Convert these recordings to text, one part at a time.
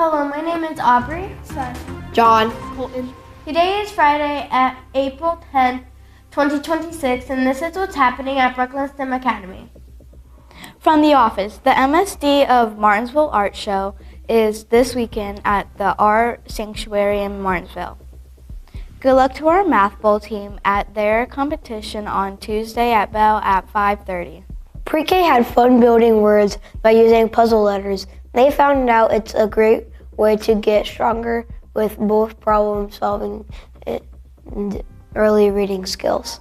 Hello, my name is Aubrey. John. Colton. Today is Friday, April 10th, 2026, and this is what's happening at Brooklyn STEM Academy. From the office, the MSD of Martinsville Art Show is this weekend at the Art Sanctuary in Martinsville. Good luck to our Math Bowl team at their competition on Tuesday at Bell at 5:30. Pre-K had fun building words by using puzzle letters. They found out it's a great way to get stronger with both problem solving and early reading skills.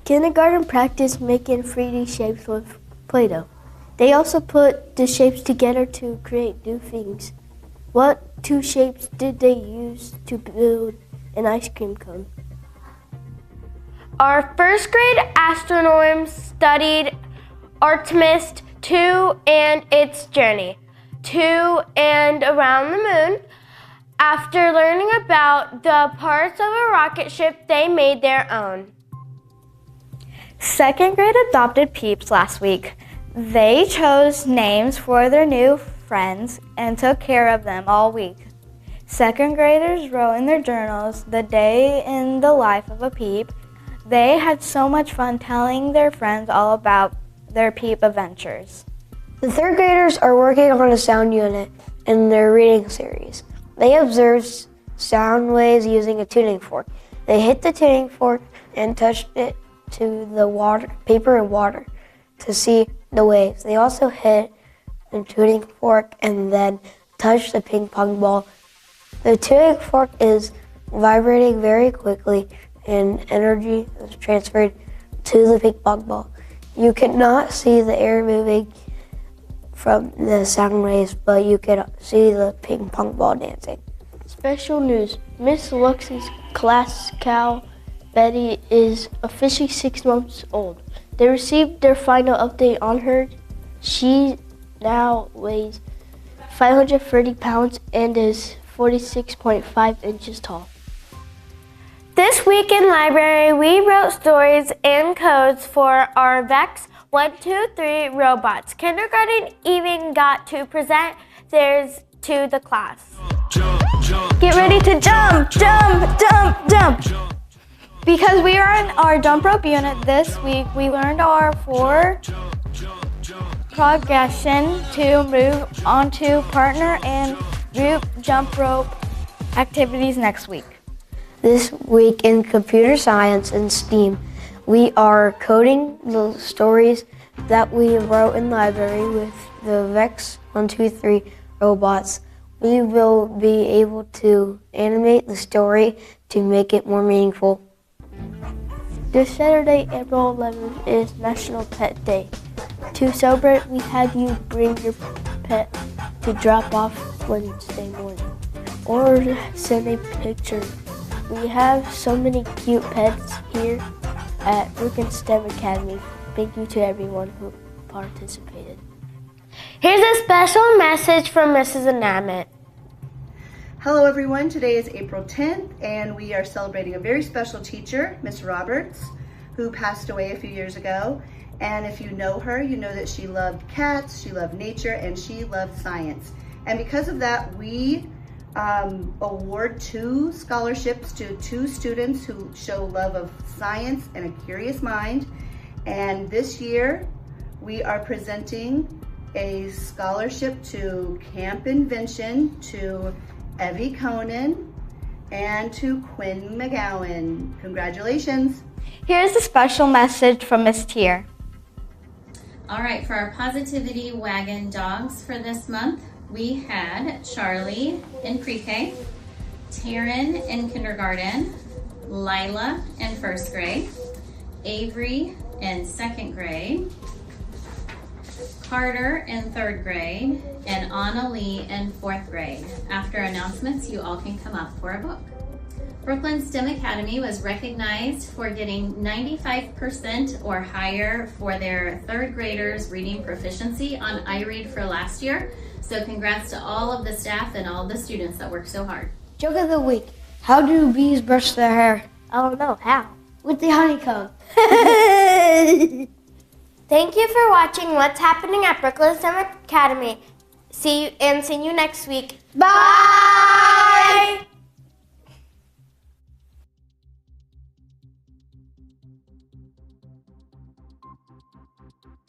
Kindergarten practiced making 3D shapes with Play-Doh. They also put the shapes together to create new things. What two shapes did they use to build an ice cream cone? Our first grade astronomers studied Artemis 2 and its journey to and around the moon. After learning about the parts of a rocket ship, they made their own. Second grade adopted peeps last week. They chose names for their new friends and took care of them all week. Second graders wrote in their journals the day in the life of a peep. They had so much fun telling their friends all about their peep adventures. The third graders are working on a sound unit in their reading series. They observed sound waves using a tuning fork. They hit the tuning fork and touched it to the paper and water to see the waves. They also hit the tuning fork and then touched the ping pong ball. The tuning fork is vibrating very quickly and energy is transferred to the ping pong ball. You cannot see the air moving from the sound waves, but you can see the ping pong ball dancing. Special news, Miss Luxie's class cow, Betty, is officially 6 months old. They received their final update on her. She now weighs 530 pounds and is 46.5 inches tall. This week in library, we wrote stories and codes for our VEX 123 robots. Kindergarten even got to present theirs to the class. Get ready to jump, jump, jump, jump. Because we are in our jump rope unit this week, we learned our 4 progression to move on to partner and group jump rope activities next week. This week in computer science and STEAM, we are coding the stories that we wrote in library with the VEX 123 robots. We will be able to animate the story to make it more meaningful. This Saturday, April 11th, is National Pet Day. To celebrate, we had you bring your pet to drop off Wednesday morning or send a picture. We have so many cute pets here at Brooklyn STEM Academy. Thank you to everyone who participated. Here's a special message from Mrs. Anamit. Hello everyone, today is April 10th and we are celebrating a very special teacher, Miss Roberts, who passed away a few years ago. And if you know her, you know that she loved cats, she loved nature, and she loved science. And because of that, we award 2 scholarships to 2 students who show love of science and a curious mind. And this year, we are presenting a scholarship to Camp Invention to Evie Conan and to Quinn McGowan. Congratulations. Here's a special message from Miss Tier. All right, for our Positivity Wagon dogs for this month, we had Charlie in pre-K, Taryn in kindergarten, Lila in first grade, Avery in second grade, Carter in third grade, and Anna Lee in fourth grade. After announcements, you all can come up for a book. Brooklyn STEM Academy was recognized for getting 95% or higher for their third graders reading proficiency on iRead for last year. So congrats to all of the staff and all the students that worked so hard. Joke of the week. How do bees brush their hair? I don't know, how? With the honeycomb. Thank you for watching What's Happening at Brooklyn STEM Academy. See you next week. Bye!